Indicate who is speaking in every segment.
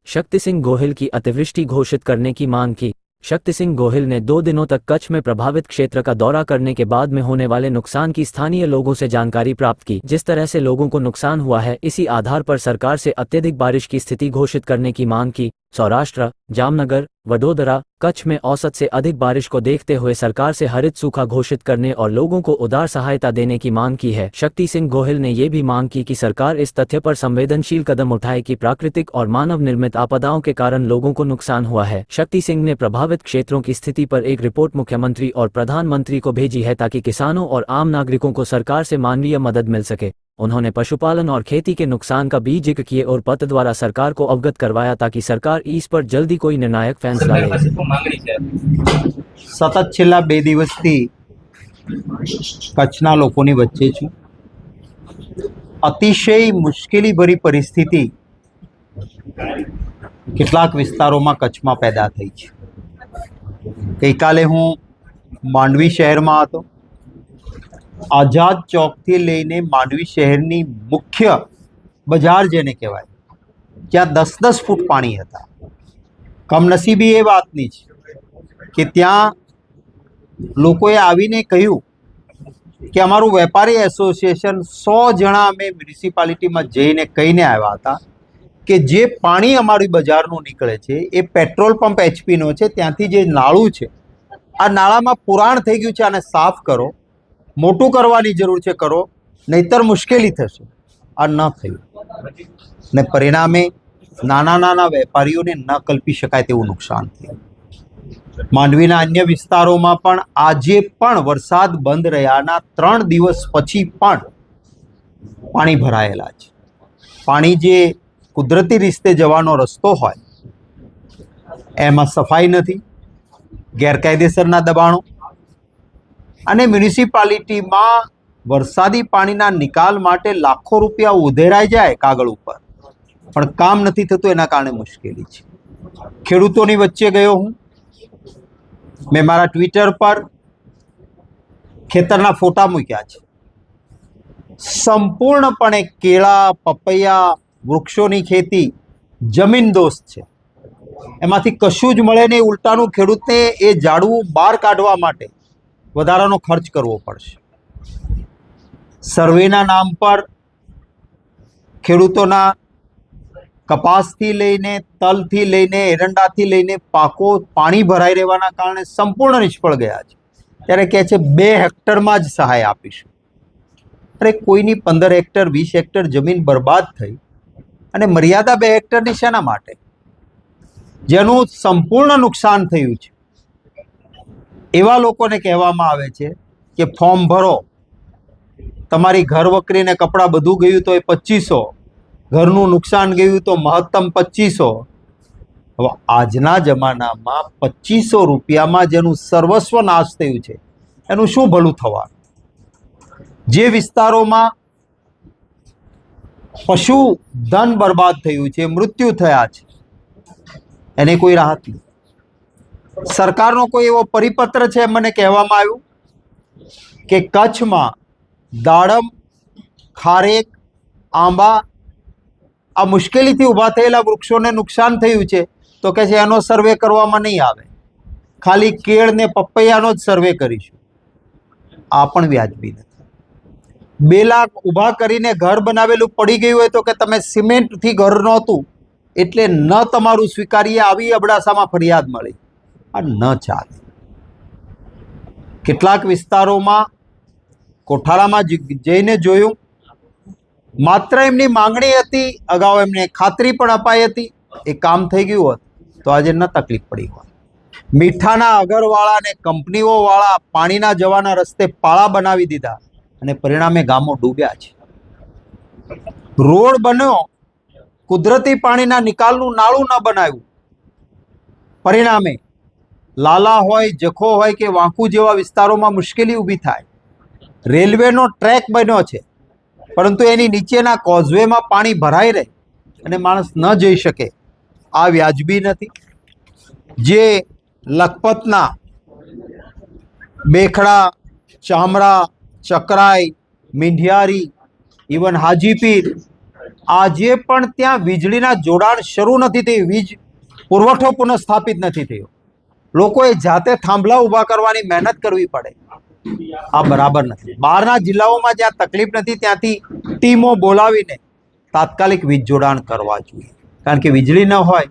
Speaker 1: शक्ति सिंह गोहिल की अतिवृष्टि घोषित करने की मांग की। शक्ति सिंह गोहिल ने 2 दिनों तक कच्छ में प्रभावित क्षेत्र का दौरा करने के बाद में होने वाले नुकसान की स्थानीय लोगों से जानकारी प्राप्त की। जिस तरह से लोगों को नुकसान हुआ है, इसी आधार पर सरकार से अत्यधिक बारिश की स्थिति घोषित करने की मांग की। सौराष्ट्र, जामनगर, वडोदरा, कच्छ में औसत से अधिक बारिश को देखते हुए सरकार से हरित सूखा घोषित करने और लोगों को उदार सहायता देने की मांग की है। शक्ति सिंह गोहिल ने ये भी मांग की कि सरकार इस तथ्य पर संवेदनशील कदम उठाए कि प्राकृतिक और मानव निर्मित आपदाओं के कारण लोगों को नुकसान हुआ है। शक्ति सिंह ने प्रभावित क्षेत्रों की स्थिति पर एक रिपोर्ट मुख्यमंत्री और प्रधानमंत्री को भेजी है ताकि किसानों और आम नागरिकों को सरकार से मानवीय मदद मिल सके। उन्होंने पशुपालन और खेती के नुकसान का भी जिक्र किए और पत्र द्वारा सरकार को अवगत करवाया ताकि सरकार इस पर जल्दी कोई निर्णायक फैसला ले।
Speaker 2: सतत छेल्ला 2 દિવસથી કચ્છના લોકોની વચ્ચે છું। અતિશય મુશ્કેલીભરી પરિસ્થિતિ કેટલાક વિસ્તારોમાં કચ્છમાં પેદા થઈ છે। ગઈકાલે હું માંડવી શહેરમાં હતો। આઝાદ ચોકથી લઈને માંડવી શહેરની મુખ્ય બજાર જેને કહેવાય, ત્યાં 10-10 ફૂટ પાણી હતા। કમનસીબી એ વાતની છે કે ત્યાં લોકોએ આવીને કહ્યું કે અમારું વેપારી એસોસિએશન 100 જણા અમે મ્યુનિસિપાલિટીમાં જઈને કહીને આવ્યા હતા કે જે પાણી અમારી બજારનું નીકળે છે એ પેટ્રોલ પંપ એચપીનો છે, ત્યાંથી જે નાળું છે આ નાળામાં પુરાણ થઈ ગયું છે, આને સાફ કરો, મોટું કરવાની જરૂર છે, કરો, નહીતર મુશ્કેલી થશે। આ ન થયું ને પરિણામે નાના નાના વેપારીઓને ન કલ્પી શકાય તેવું નુકસાન થયું। માંડવીના અન્ય વિસ્તારોમાં પણ આજે પણ વરસાદ બંધ રહ્યાના 3 દિવસ પછી પણ પાણી ભરાયેલા છે। પાણી જે કુદરતી રીતે જવાનો રસ્તો હોય એમાં સફાઈ નથી, ગેરકાયદેસરના દબાણો અને મ્યુનિસિપાલિટીમાં વરસાદી પાણીના નિકાલ માટે લાખો રૂપિયા ઉધેરાઈ જાય કાગળ ઉપર, પણ કામ નથી થતું, એના કારણે મુશ્કેલી છે। ખેડૂતોની વચ્ચે ગયો હું, મેં મારા ટ્વિટર પર ખેતરના ફોટા મૂક્યા છે। સંપૂર્ણપણે કેળા, પપૈયા, વૃક્ષોની ખેતી જમીન દોસ્ત છે, એમાંથી કશું જ મળે નહીં। ઉલટાનું ખેડૂતને એ ઝાડવું બહાર કાઢવા માટે વધારાનો ખર્ચ કરવો પડશે। સર્વેના નામ પર ખેડૂતોના કપાસથી લઈને, તલથી લઈને, એરંડાથી લઈને પાકો પાણી ભરાઈ રહેવાના કારણે સંપૂર્ણ નિષ્ફળ ગયા છે। ત્યારે કહે છે 2 હેક્ટરમાં જ સહાય આપીશું। અરે કોઈની 15 હેક્ટર 20 હેક્ટર જમીન બરબાદ થઈ અને મર્યાદા 2 હેક્ટરની શેના માટે? જેનું સંપૂર્ણ નુકસાન થયું છે એવા લોકોને કહેવામાં આવે છે કે ફોર્મ ભરો, તમારી ઘર વકરીને કપડાં બધું ગયું તો એ 2500, ઘરનું નુકસાન ગયું તો મહત્તમ 2500। હવે આજના જમાનામાં 2500 રૂપિયામાં જેનું સર્વસ્વ નાશ થયું છે એનું શું ભલું થવાનું? જે વિસ્તારોમાં પશુ ધન બરબાદ થયું છે, મૃત્યુ થયા છે, એને કોઈ રાહત નહીં। સરકારનો કોઈ એવો પરિપત્ર છે? મને કહેવામાં આવ્યું કે કચ્છમાં દાડમ, ખારેક, આંબા આ મુશ્કેલીથી ઊભા થયેલા વૃક્ષોને નુકસાન થયું છે તો કહે છે એનો સર્વે કરવામાં નહીં આવે, ખાલી કેળ ને પપૈયાનો જ સર્વે કરીશું। આ પણ વ્યાજબી નથી। 2 લાખ ઊભા કરીને ઘર બનાવેલું પડી ગયું હોય તો કે તમે સિમેન્ટથી ઘર નહોતું એટલે ન તમારું સ્વીકારીએ, આવી અબડાસામાં ફરિયાદ મળી। આ ન ચાલે। કેટલાક વિસ્તારોમાં કોઠારામાં જઈને જોયું, માત્ર એમની માંગણી હતી, અગાઉ એમને ખાતરી પણ અપાઈ હતી, એ કામ થઈ ગયું હોત તો આજે ન તકલીફ પડી હોત। મીઠાના અગરવાળા અને કંપનીઓવાળા પાણીના જવાના રસ્તે પાળા બનાવી દીધા અને પરિણામે ગામો ડૂબ્યા છે। રોડ બન્યો, કુદરતી પાણીના નિકાલનું નાળું ન બનાવ્યું, પરિણામે લાલા હોય, જખો હોય કે વાંકુ જેવા વિસ્તારોમાં મુશ્કેલી ઊભી થાય। રેલવેનો ટ્રેક બન્યો છે પરંતુ એની નીચેના કોઝવેમાં પાણી ભરાઈ રહે અને માણસ ન જઈ શકે। આ વ્યાજબી નથી। જે લખપતના બેખડા, ચામડા, ચકરાઈ, મીંઢિયારી, ઇવન હાજીપીર આજે પણ ત્યાં વીજળીના જોડાણ શરૂ નથી થયું, વીજ પુરવઠો પુનઃસ્થાપિત નથી થયો. લોકોએ જાતે થાંભલા ઊભા કરવાની મહેનત કરવી પડે. આ બરાબર નથી. બહારના જિલ્લાઓમાં જ્યાં તકલીફ નથી ત્યાંથી ટીમો બોલાવીને તાત્કાલિક વીજ જોડાણ કરવા જોઈએ. કારણ કે વીજળી ન હોય,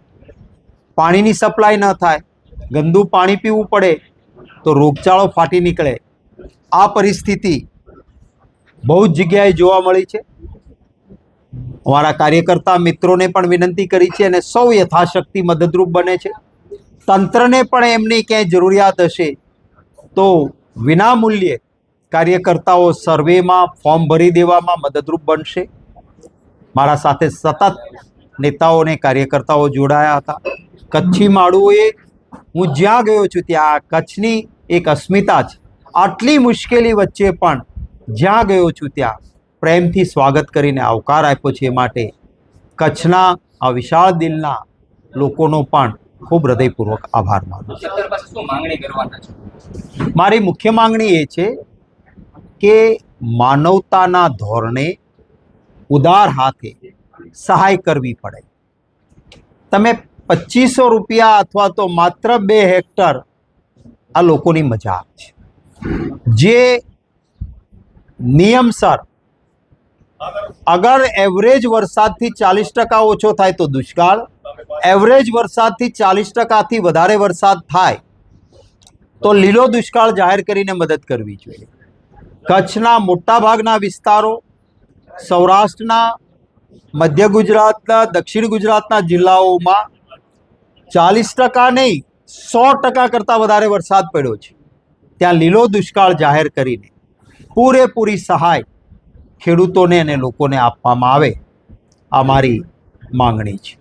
Speaker 2: પાણીની સપ્લાય ન થાય, ગંદુ પાણી પીવું પડે તો રોગચાળો ફાટી નીકળે. આ પરિસ્થિતિ બહુ જ જગ્યાએ જોવા મળી છે. અમારા કાર્યકર્તા મિત્રોને પણ વિનંતી કરી છે અને સૌ યથાશક્તિ મદદરૂપ બને છે. તંત્રને પણ એમની ક્યાંય જરૂરિયાત હશે તો વિનામૂલ્યે કાર્યકર્તાઓ સર્વેમાં ફોર્મ ભરી દેવામાં મદદરૂપ બનશે. મારા સાથે સતત નેતાઓ અને કાર્યકર્તાઓ જોડાયા હતા. કચ્છી માળુઓએ હું જ્યાં ગયો છું ત્યાં કચ્છની એક અસ્મિતા છે. આટલી મુશ્કેલી વચ્ચે પણ જ્યાં ગયો છું ત્યાં પ્રેમથી સ્વાગત કરીને આવકાર આપ્યો છે. એ માટે કચ્છના આ વિશાળ દિલના લોકોનો પણ ખૂબ હૃદયપૂર્વક આભાર માનું છું. મારી મુખ્ય માંગણી એ છે કે માનવતાના ધોરણે ઉદાર હાથે સહાય કરવી પડે. તમે 2500 રૂપિયા અથવા તો માત્ર 2 હેક્ટર આ લોકોની મજાક છે. જે નિયમસર અગર એવરેજ વરસાદથી 40% ઓછો થાય તો દુષ્કાળ, એવરેજ વરસાદથી 40%થી વધારે વરસાદ થાય તો લીલો દુષ્કાળ જાહેર કરીને મદદ કરવી જોઈએ. કચ્છના મોટાભાગના વિસ્તારો, સૌરાષ્ટ્રના, મધ્ય ગુજરાતના, દક્ષિણ ગુજરાતના જિલ્લાઓમાં 40% નહીં 100% કરતાં વધારે વરસાદ પડ્યો છે. ત્યાં લીલો દુષ્કાળ જાહેર કરીને પૂરેપૂરી સહાય ખેડૂતોને અને લોકોને આપવામાં આવે, આ મારી માંગણી છે.